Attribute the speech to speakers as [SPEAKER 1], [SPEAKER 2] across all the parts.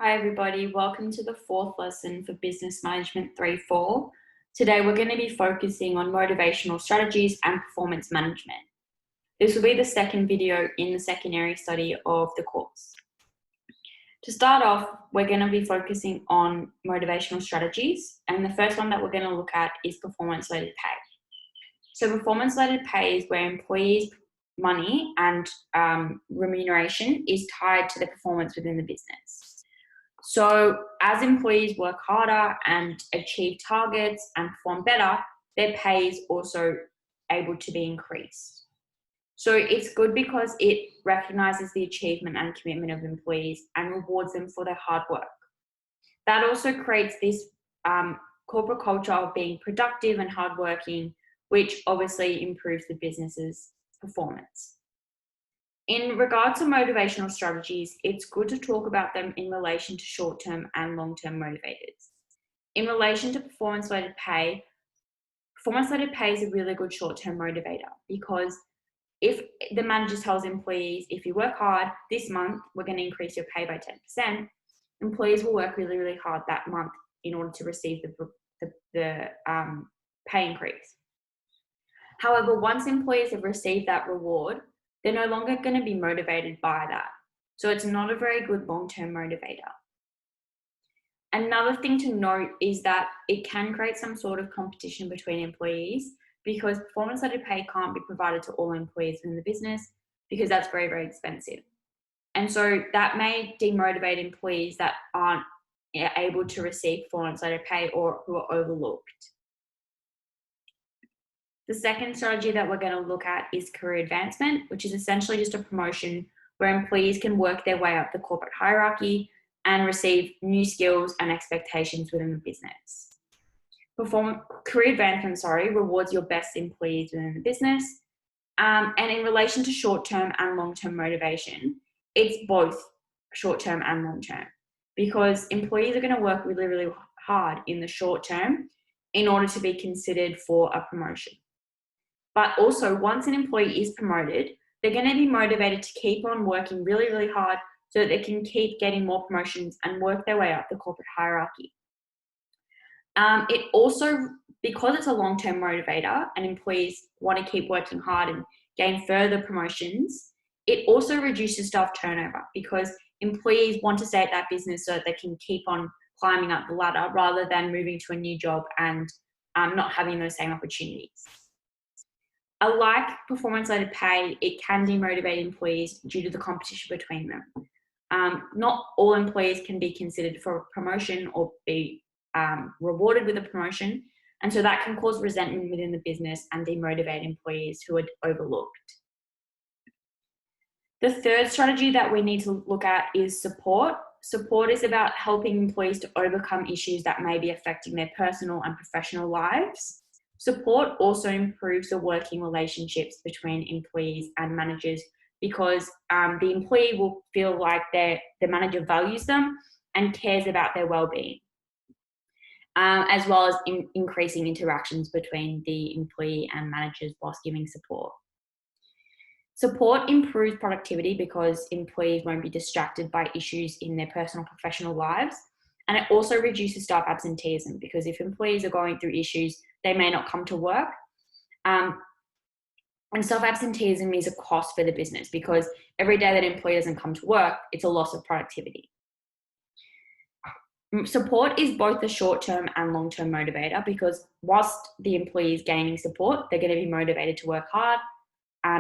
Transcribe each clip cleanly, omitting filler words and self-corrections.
[SPEAKER 1] Hi everybody, welcome to the fourth lesson for Business Management 3-4. Today we're going to be focusing on motivational strategies and performance management. This will be the second video in the secondary study of the course. To start off, we're going to be focusing on motivational strategies, and the first one that we're going to look at is performance-related pay. So performance-related pay is where employees' money and remuneration is tied to the performance within the business. So as employees work harder and achieve targets and perform better, their pay is also able to be increased. So it's good because it recognises the achievement and commitment of employees and rewards them for their hard work. That also creates this corporate culture of being productive and hardworking, which obviously improves the business's performance. In regard to motivational strategies, it's good to talk about them in relation to short-term and long-term motivators. In relation to performance-related pay is a really good short-term motivator because if the manager tells employees, if you work hard this month, we're going to increase your pay by 10%, employees will work really, really hard that month in order to receive the pay increase. However, once employees have received that reward, they're no longer going to be motivated by that. So it's not a very good long-term motivator. Another thing to note is that it can create some sort of competition between employees because performance-related pay can't be provided to all employees in the business because that's very, very expensive. And so that may demotivate employees that aren't able to receive performance-related pay or who are overlooked. The second strategy that we're going to look at is career advancement, which is essentially just a promotion where employees can work their way up the corporate hierarchy and receive new skills and expectations within the business. Career advancement, rewards your best employees within the business. And in relation to short-term and long-term motivation, it's both short-term and long-term because employees are going to work really, really hard in the short term in order to be considered for a promotion. But also, once an employee is promoted, they're going to be motivated to keep on working really, really hard so that they can keep getting more promotions and work their way up the corporate hierarchy. It also, because it's a long-term motivator and employees want to keep working hard and gain further promotions, it also reduces staff turnover because employees want to stay at that business so that they can keep on climbing up the ladder rather than moving to a new job and not having those same opportunities. Unlike performance-related pay, it can demotivate employees due to the competition between them. Not all employees can be considered for a promotion or be rewarded with a promotion, and so that can cause resentment within the business and demotivate employees who are overlooked. The third strategy that we need to look at is support. Support is about helping employees to overcome issues that may be affecting their personal and professional lives. Support also improves the working relationships between employees and managers because the employee will feel like the manager values them and cares about their well-being, as well as increasing interactions between the employee and managers whilst giving support. Support improves productivity because employees won't be distracted by issues in their personal and professional lives. And it also reduces staff absenteeism because if employees are going through issues, they may not come to work. And staff absenteeism is a cost for the business because every day that an employee doesn't come to work, it's a loss of productivity. Support is both a short-term and long-term motivator because whilst the employee is gaining support, they're going to be motivated to work hard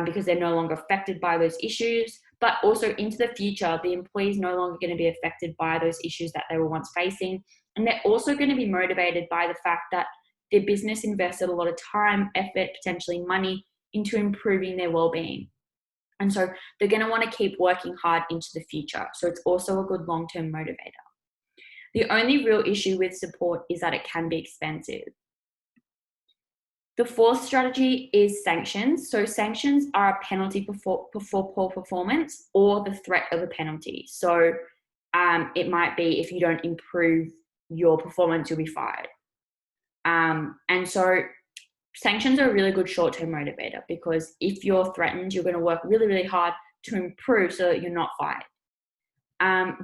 [SPEAKER 1] because they're no longer affected by those issues. But also into the future, the employee is no longer going to be affected by those issues that they were once facing. And they're also going to be motivated by the fact that their business invested a lot of time, effort, potentially money into improving their well-being. And so they're going to want to keep working hard into the future. So it's also a good long-term motivator. The only real issue with support is that it can be expensive. The fourth strategy is sanctions. So sanctions are a penalty for poor performance or the threat of a penalty. So it might be if you don't improve your performance, you'll be fired. And so sanctions are a really good short-term motivator because if you're threatened, you're going to work really, really hard to improve so that you're not fired.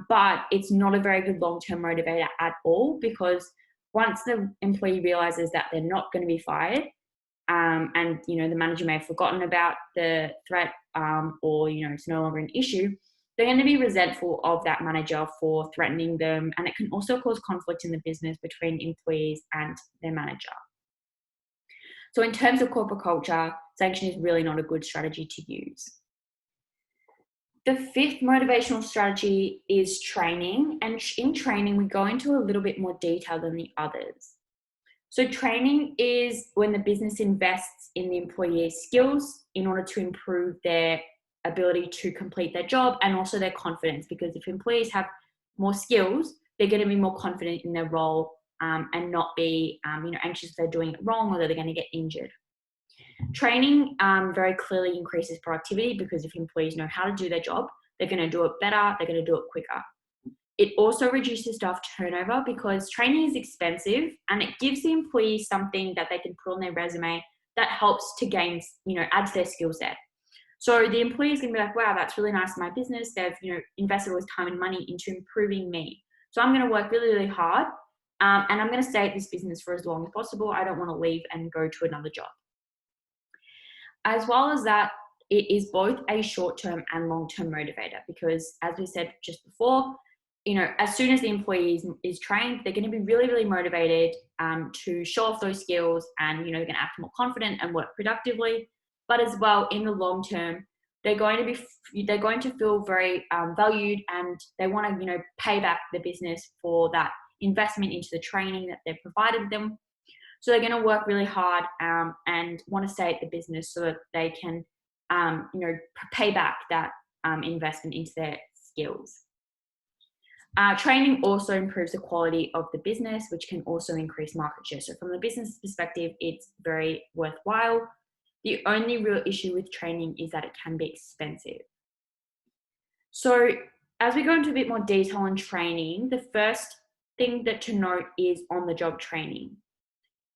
[SPEAKER 1] But it's not a very good long-term motivator at all, because once the employee realizes that they're not going to be fired, and the manager may have forgotten about the threat, or it's no longer an issue, they're going to be resentful of that manager for threatening them, and it can also cause conflict in the business between employees and their manager. So in terms of corporate culture, sanction is really not a good strategy to use. The fifth motivational strategy is training, and in training we go into a little bit more detail than the others. So training is when the business invests in the employee's skills in order to improve their ability to complete their job, and also their confidence, because if employees have more skills, they're going to be more confident in their role, and not be anxious if they're doing it wrong or that they're going to get injured. Training very clearly increases productivity, because if employees know how to do their job, they're going to do it better, they're going to do it quicker. It also reduces staff turnover, because training is expensive and it gives the employees something that they can put on their resume that helps to gain, add to their skill set. So the employee is going to be like, wow, that's really nice in my business. They've, invested all this time and money into improving me. So I'm going to work really, really hard, and I'm going to stay at this business for as long as possible. I don't want to leave and go to another job. As well as that, it is both a short-term and long-term motivator, because as we said just before, as soon as the employee is trained, they're going to be really, really motivated to show off those skills, and they're going to act more confident and work productively. But as well, in the long term, they're going to feel very valued, and they want to pay back the business for that investment into the training that they've provided them. So they're going to work really hard and want to stay at the business so that they can pay back that investment into their skills. Training also improves the quality of the business, which can also increase market share. So from the business perspective, it's very worthwhile. The only real issue with training is that it can be expensive. So as we go into a bit more detail on training, the first thing to note is on-the-job training.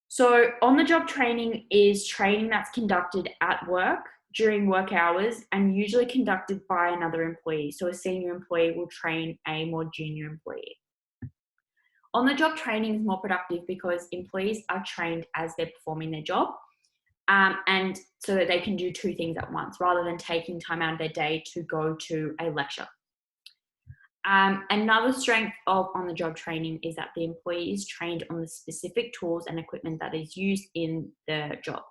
[SPEAKER 1] So on-the-job training is training that's conducted at work during work hours, and usually conducted by another employee. So a senior employee will train a more junior employee. On-the-job training is more productive because employees are trained as they're performing their job, and so that they can do two things at once, rather than taking time out of their day to go to a lecture. Another strength of on-the-job training is that the employee is trained on the specific tools and equipment that is used in the job.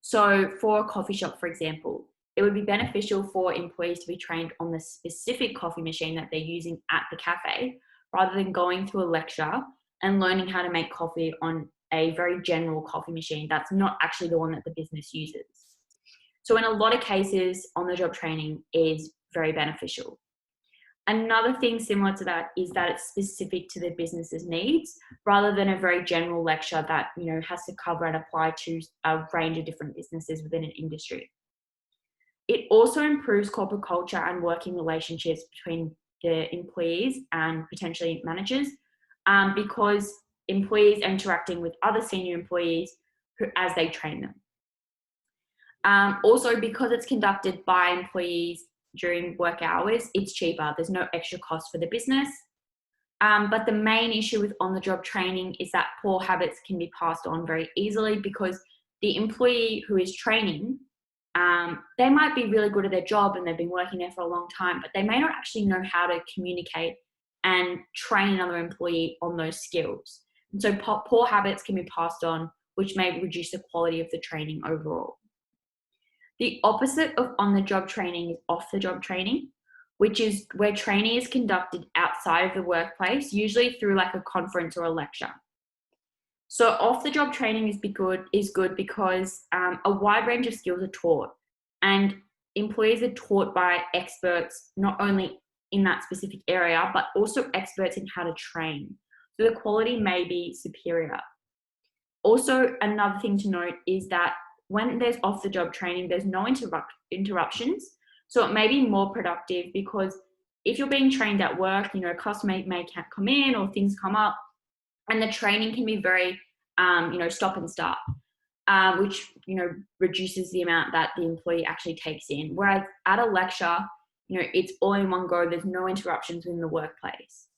[SPEAKER 1] So for a coffee shop, for example, it would be beneficial for employees to be trained on the specific coffee machine that they're using at the cafe, rather than going through a lecture and learning how to make coffee on a very general coffee machine that's not actually the one that the business uses. So in a lot of cases, on-the-job training is very beneficial. Another thing similar to that is that it's specific to the business's needs, rather than a very general lecture that has to cover and apply to a range of different businesses within an industry. It also improves corporate culture and working relationships between the employees and potentially managers, because employees are interacting with other senior employees as they train them. Also, because it's conducted by employees during work hours, it's cheaper. There's no extra cost for the business. But the main issue with on-the-job training is that poor habits can be passed on very easily, because the employee who is training, they might be really good at their job and they've been working there for a long time, but they may not actually know how to communicate and train another employee on those skills. And so poor habits can be passed on, which may reduce the quality of the training overall. The opposite of on-the-job training is off-the-job training, which is where training is conducted outside of the workplace, usually through like a conference or a lecture. So off-the-job training is good because a wide range of skills are taught, and employees are taught by experts, not only in that specific area, but also experts in how to train. So the quality may be superior. Also, another thing to note is that when there's off-the-job training, there's no interruptions. So it may be more productive, because if you're being trained at work, a customer may come in or things come up, and the training can be very, stop and start, which, reduces the amount that the employee actually takes in. Whereas at a lecture, it's all in one go. There's no interruptions within the workplace.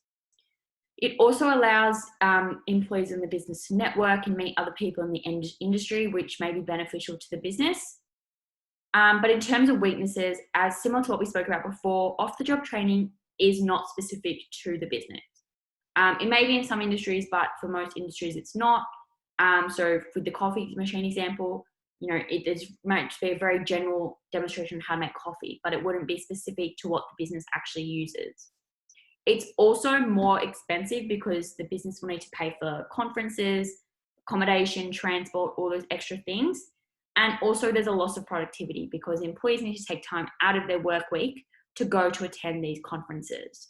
[SPEAKER 1] It also allows employees in the business to network and meet other people in the industry, which may be beneficial to the business. But in terms of weaknesses, as similar to what we spoke about before, off-the-job training is not specific to the business. It may be in some industries, but for most industries, it's not. So for the coffee machine example, it might be a very general demonstration of how to make coffee, but it wouldn't be specific to what the business actually uses. It's also more expensive because the business will need to pay for conferences, accommodation, transport, all those extra things. And also there's a loss of productivity because employees need to take time out of their work week to go to attend these conferences.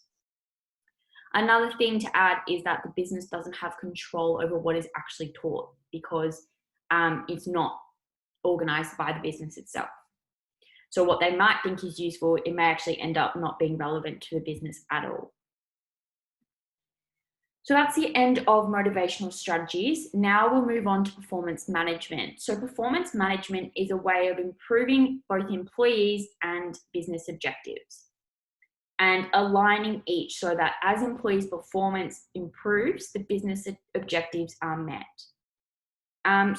[SPEAKER 1] Another thing to add is that the business doesn't have control over what is actually taught because it's not organized by the business itself. So what they might think is useful, it may actually end up not being relevant to the business at all. So that's the end of motivational strategies. Now we'll move on to performance management. So performance management is a way of improving both employees and business objectives and aligning each so that as employees' performance improves, the business objectives are met.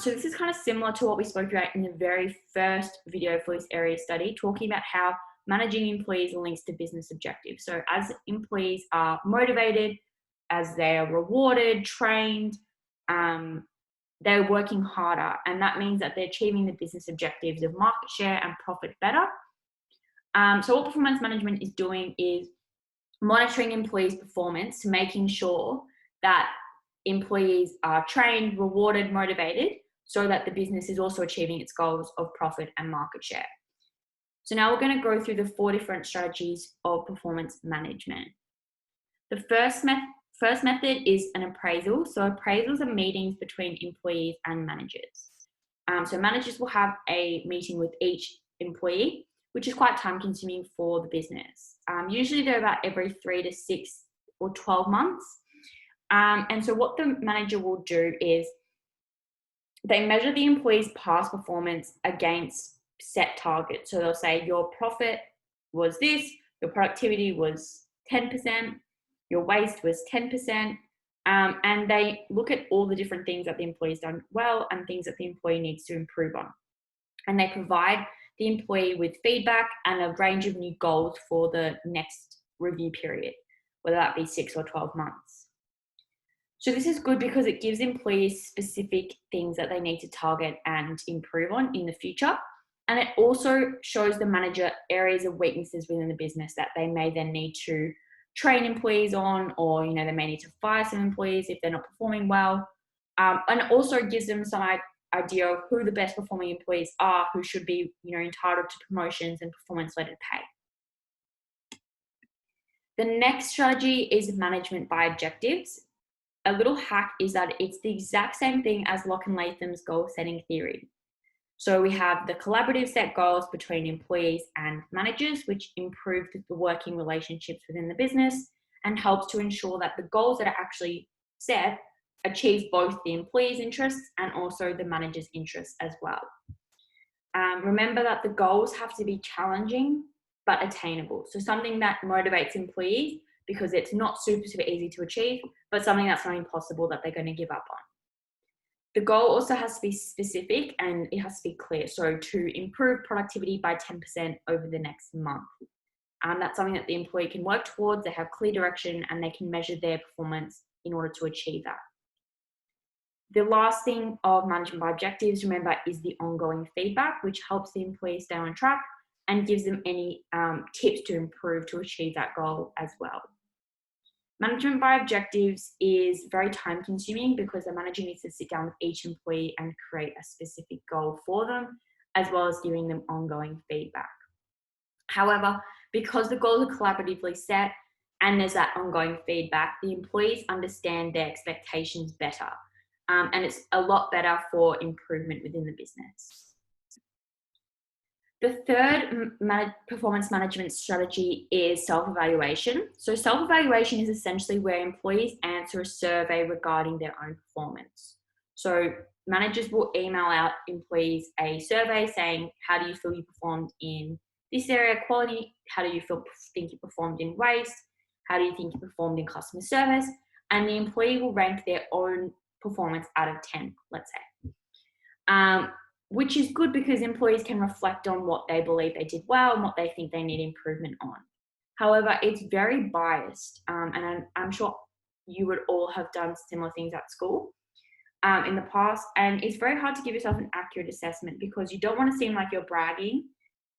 [SPEAKER 1] So this is kind of similar to what we spoke about in the very first video for this area study, talking about how managing employees links to business objectives. So as employees are motivated, as they're rewarded, trained, they're working harder, and that means that they're achieving the business objectives of market share and profit better. So what performance management is doing is monitoring employees' performance, making sure that employees are trained, rewarded, motivated, so that the business is also achieving its goals of profit and market share. So now we're going to go through the 4 different strategies of performance management. The first method is an appraisal. So appraisals are meetings between employees and managers. So managers will have a meeting with each employee, which is quite time consuming for the business. Usually they're about every 3 to 6 or 12 months. And so what the manager will do is they measure the employee's past performance against set targets. So they'll say your profit was this, your productivity was 10%, your waste was 10%, and they look at all the different things that the employee's done well and things that the employee needs to improve on. And they provide the employee with feedback and a range of new goals for the next review period, whether that be 6 or 12 months. So this is good because it gives employees specific things that they need to target and improve on in the future. And it also shows the manager areas of weaknesses within the business that they may then need to train employees on, or they may need to fire some employees if they're not performing well. And it also gives them some idea of who the best performing employees are, who should be entitled to promotions and performance-related pay. The next strategy is management by objectives. A little hack is that it's the exact same thing as Locke and Latham's goal setting theory. So we have the collaborative set goals between employees and managers, which improve the working relationships within the business and helps to ensure that the goals that are actually set achieve both the employees' interests and also the manager's interests as well. Remember that the goals have to be challenging but attainable. So something that motivates employees because it's not super easy to achieve, but something that's not impossible that they're going to give up on. The goal also has to be specific and it has to be clear. So to improve productivity by 10% over the next month. That's something that the employee can work towards, they have clear direction, and they can measure their performance in order to achieve that. The last thing of management by objectives, remember, is the ongoing feedback, which helps the employee stay on track and gives them any tips to improve to achieve that goal as well. Management by objectives is very time consuming because the manager needs to sit down with each employee and create a specific goal for them, as well as giving them ongoing feedback. However, because the goals are collaboratively set and there's that ongoing feedback, the employees understand their expectations better. And it's a lot better for improvement within the business. The third performance management strategy is self-evaluation. So self-evaluation is essentially where employees answer a survey regarding their own performance. So managers will email out employees a survey saying, how do you feel you performed in this area, quality, how do you think you performed in waste? How do you think you performed in customer service? And the employee will rank their own performance out of 10, let's say. Which is good because employees can reflect on what they believe they did well and what they think they need improvement on. However, it's very biased, and I'm sure you would all have done similar things at school in the past, and it's very hard to give yourself an accurate assessment because you don't want to seem like you're bragging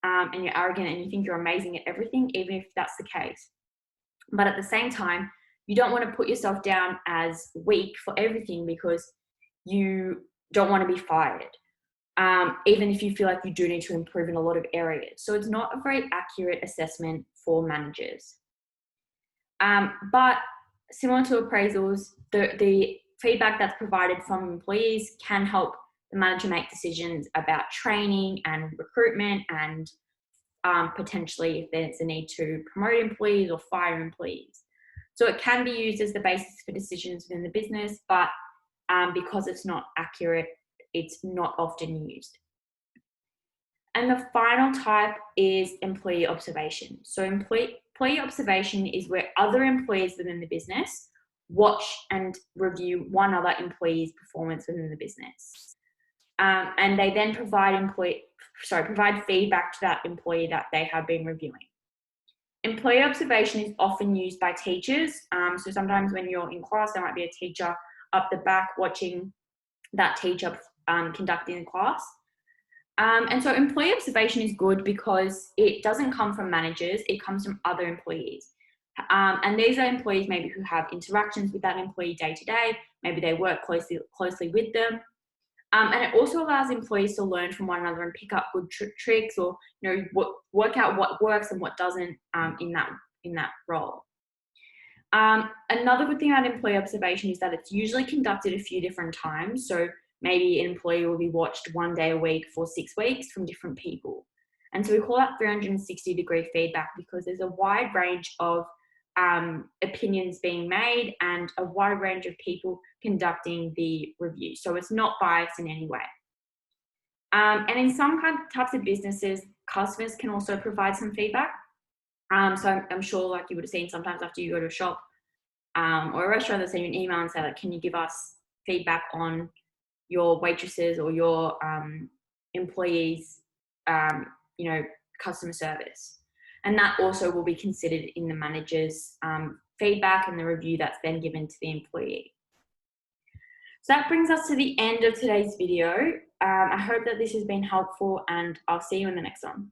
[SPEAKER 1] and you're arrogant and you think you're amazing at everything, even if that's the case. But at the same time, you don't want to put yourself down as weak for everything because you don't want to be fired. Even if you feel like you do need to improve in a lot of areas. So it's not a very accurate assessment for managers. But similar to appraisals, the feedback that's provided from employees can help the manager make decisions about training and recruitment and potentially if there's a need to promote employees or fire employees. So it can be used as the basis for decisions within the business, but because it's not accurate, it's not often used. And the final type is employee observation. So employee observation is where other employees within the business watch and review one other employee's performance within the business. And they then provide feedback to that employee that they have been reviewing. Employee observation is often used by teachers. So sometimes when you're in class, there might be a teacher up the back watching that teacher conducting the class. And so employee observation is good because it doesn't come from managers, it comes from other employees. And these are employees maybe who have interactions with that employee day to day, maybe they work closely with them. And it also allows employees to learn from one another and pick up good tricks or work out what works and what doesn't in that role. Another good thing about employee observation is that it's usually conducted a few different times. So maybe an employee will be watched one day a week for 6 weeks from different people. And so we call that 360-degree feedback because there's a wide range of opinions being made and a wide range of people conducting the review. So it's not biased in any way. And in some types of businesses, customers can also provide some feedback. So I'm sure like you would have seen sometimes after you go to a shop or a restaurant, they'll send you an email and say like, can you give us feedback on your waitresses or your employees, customer service. And that also will be considered in the manager's feedback and the review that's then given to the employee. So that brings us to the end of today's video. I hope that this has been helpful and I'll see you in the next one.